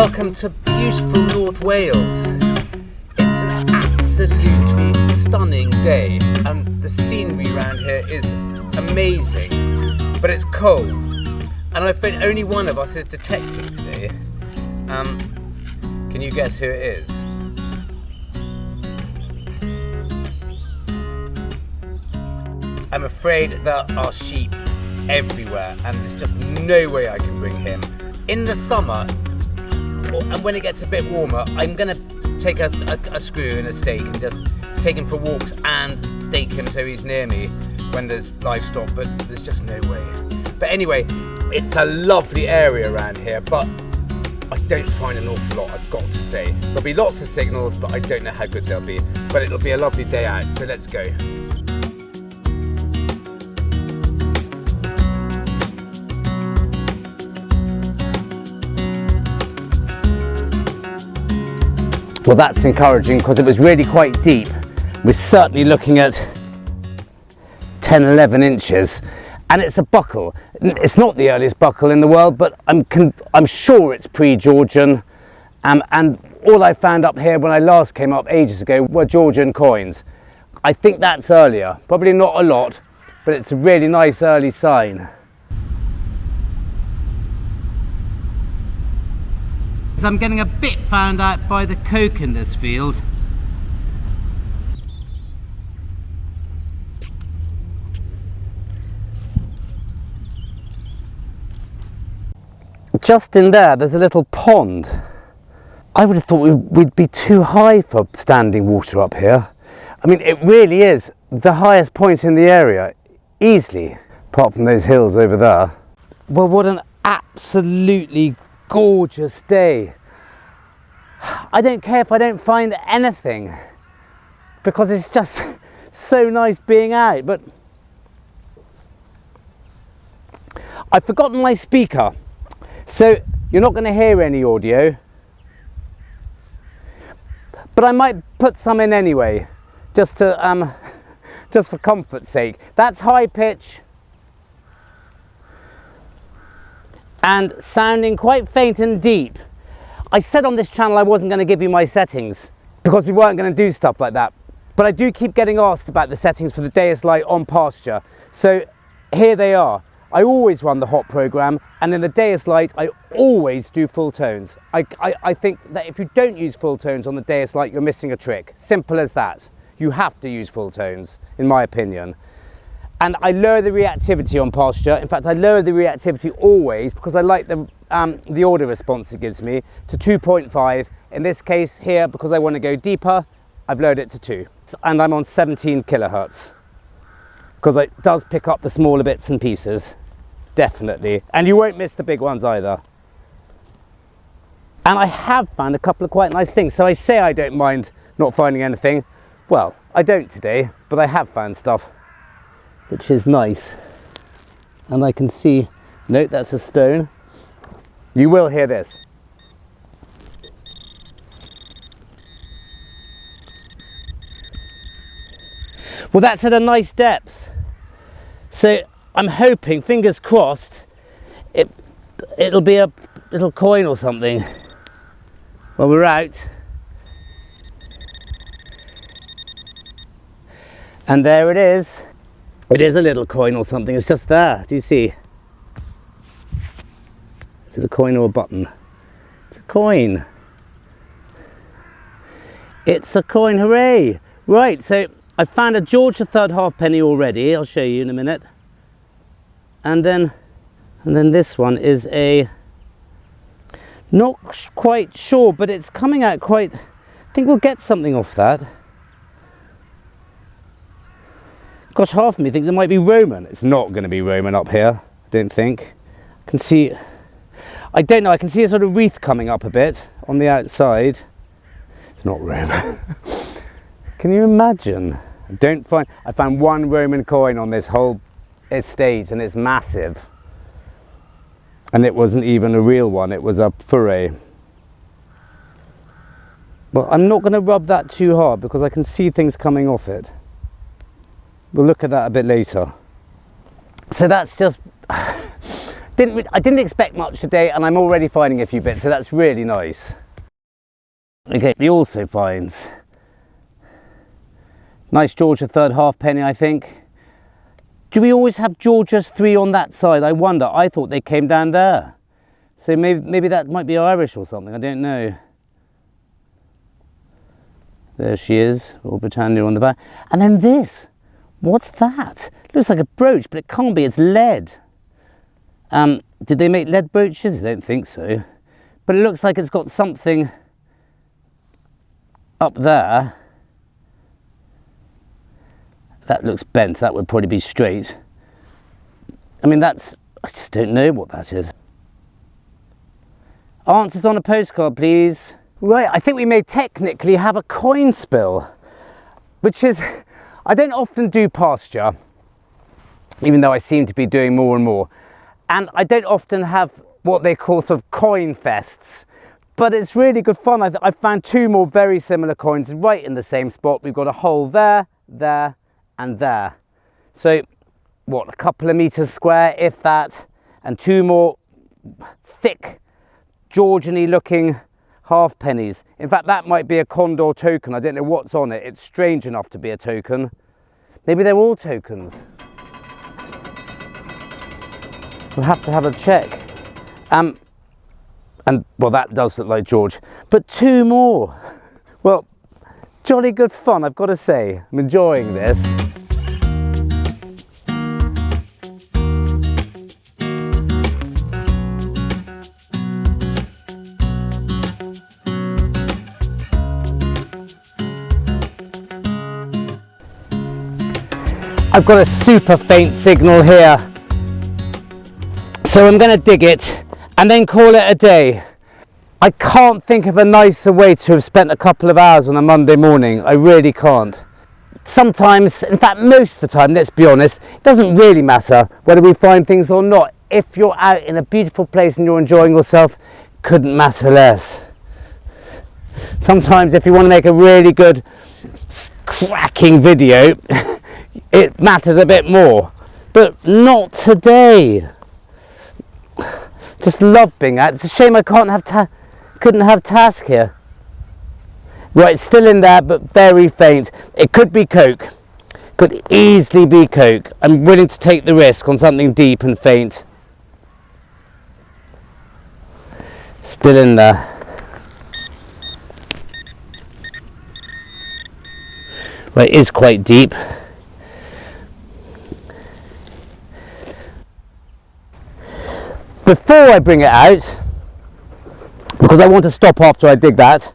Welcome to beautiful North Wales. It's an absolutely stunning day and the scenery around here is amazing, but it's cold and I think only one of us is detecting today. Can you guess who it is? I'm afraid there are sheep everywhere and there's just no way I can bring him. In the summer, and when it gets a bit warmer, I'm going to take a screw and a stake and just take him for walks and stake him so he's near me when there's livestock, but there's just no way. But anyway, it's a lovely area around here, but I don't find an awful lot, I've got to say. There'll be lots of signals, but I don't know how good they'll be. But it'll be a lovely day out, so let's go. Well, that's encouraging because it was really quite deep. We're certainly looking at 10, 11 inches. And it's a buckle. It's not the earliest buckle in the world, but I'm sure it's pre-Georgian. And all I found up here when I last came up ages ago were Georgian coins. I think that's earlier. Probably not a lot, but it's a really nice early sign. I'm getting a bit found out by the coke in this field. Just in there's a little pond. I would have thought we'd be too high for standing water up here. I mean, it really is the highest point in the area, easily, apart from those hills over there. Well, what an absolutely gorgeous day. I don't care if I don't find anything because it's just so nice being out. But I've forgotten my speaker, so you're not going to hear any audio, but I might put some in anyway, just to just for comfort's sake. That's high pitch and sounding quite faint and deep. I said on this channel I wasn't going to give you my settings because we weren't going to do stuff like that, but I do keep getting asked about the settings for the Deus Lite on pasture, so here they are. I always run the hot program, and in the Deus Lite I always do full tones. I think that if you don't use full tones on the Deus Lite, you're missing a trick. Simple as that. You have to use full tones, in my opinion. And I lower the reactivity on pasture. In fact, I lower the reactivity always because I like the audio response it gives me to 2.5. In this case here, because I want to go deeper, I've lowered it to 2. And I'm on 17 kilohertz because it does pick up the smaller bits and pieces, definitely. And you won't miss the big ones either. And I have found a couple of quite nice things. So I say I don't mind not finding anything. Well, I don't today, but I have found stuff, which is nice. And I can see, note that's a stone. You will hear this. Well, that's at a nice depth. So I'm hoping, fingers crossed, it'll be a little coin or something. Well, we're out. And there it is. It is a little coin or something, it's just there, do you see? Is it a coin or a button? It's a coin. It's a coin, hooray! Right, so I found a George III halfpenny already, I'll show you in a minute. And then this one is a, not quite sure, but it's coming out quite, I think we'll get something off that. Gosh, half of me thinks it might be Roman. It's not going to be Roman up here, I don't think. I can see, I don't know, I can see a sort of wreath coming up a bit on the outside. It's not Roman. Can you imagine? I found one Roman coin on this whole estate and it's massive. And it wasn't even a real one, it was a foray. Well, I'm not going to rub that too hard because I can see things coming off it. We'll look at that a bit later. So that's just I didn't expect much today, and I'm already finding a few bits, so that's really nice. Okay, he also finds nice Georgia third halfpenny, I think. Do we always have Georgia's 3 on that side? I wonder. I thought they came down there. So maybe that might be Irish or something, I don't know. There she is, Royal Britannia on the back. And then this, what's that? Looks like a brooch, but it can't be, it's lead. Did they make lead brooches? I don't think so. But it looks like it's got something up there. That looks bent, that would probably be straight. I mean, I just don't know what that is. Answers on a postcard, please. Right, I think we may technically have a coin spill, which is, I don't often do pasture, even though I seem to be doing more and more. And I don't often have what they call sort of coin fests, but it's really good fun. I've found 2 more very similar coins right in the same spot. We've got a hole there, there, and there. So, what, a couple of meters square, if that, and 2 more thick, Georgian-y looking halfpennies. In fact, that might be a Condor token. I don't know what's on it. It's strange enough to be a token. Maybe they're all tokens. We'll have to have a check. And well, that does look like George. But 2 more. Well, jolly good fun, I've got to say. I'm enjoying this. I've got a super faint signal here, so I'm going to dig it and then call it a day. I can't think of a nicer way to have spent a couple of hours on a Monday morning. I really can't. Sometimes, in fact most of the time, let's be honest, it doesn't really matter whether we find things or not. If you're out in a beautiful place and you're enjoying yourself, couldn't matter less. Sometimes if you want to make a really good cracking video, it matters a bit more, but not today. Just love being out. It's a shame I couldn't have Task here. Right, it's still in there, but very faint. It could be Coke. Could easily be Coke. I'm willing to take the risk on something deep and faint. Still in there. Well, it is quite deep. Before I bring it out, because I want to stop after I dig that,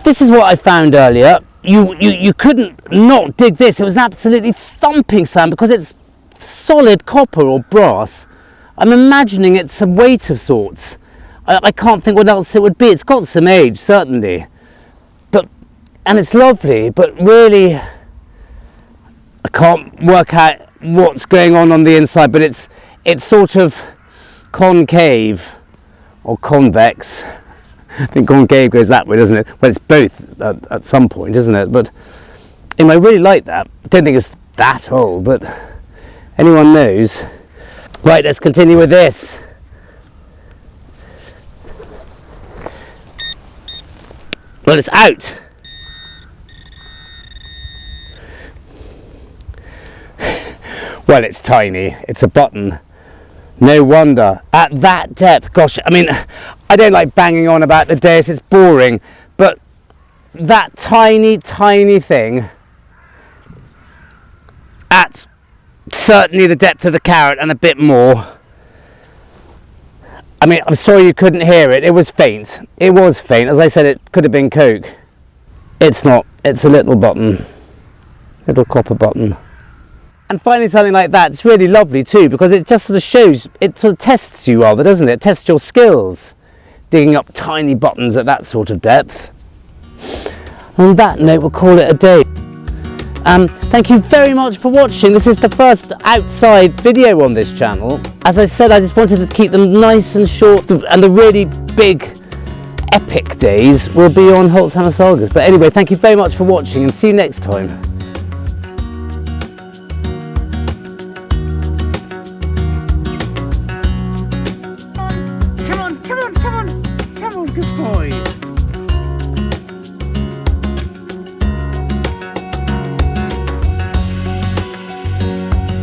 this is what I found earlier. You couldn't not dig this. It was an absolutely thumping sound because it's solid copper or brass. I'm imagining it's a weight of sorts. I can't think what else it would be. It's got some age, certainly. And it's lovely, but really, I can't work out what's going on the inside, but it's sort of concave or convex. I think concave goes that way, doesn't it? Well, it's both at some point, isn't it? But anyway, I really like that. I don't think it's that old, but anyone knows. Right, let's continue with this. Well, it's out. Well, it's tiny. It's a button. No wonder. At that depth, gosh, I mean, I don't like banging on about the Deus, it's boring, but that tiny, tiny thing at certainly the depth of the carrot and a bit more. I mean, I'm sorry you couldn't hear it. It was faint. It was faint. As I said, it could have been Coke. It's not. It's a little button. Little copper button. And finding something like that, it's really lovely too, because it just sort of shows, it sort of tests you rather, doesn't it? It tests your skills, digging up tiny buttons at that sort of depth. On that note, we'll call it a day. Thank you very much for watching. This is the first outside video on this channel. As I said, I just wanted to keep them nice and short, and the really big, epic days will be on Holzhammer Sagas. But anyway, thank you very much for watching, and see you next time. Oh, good boy.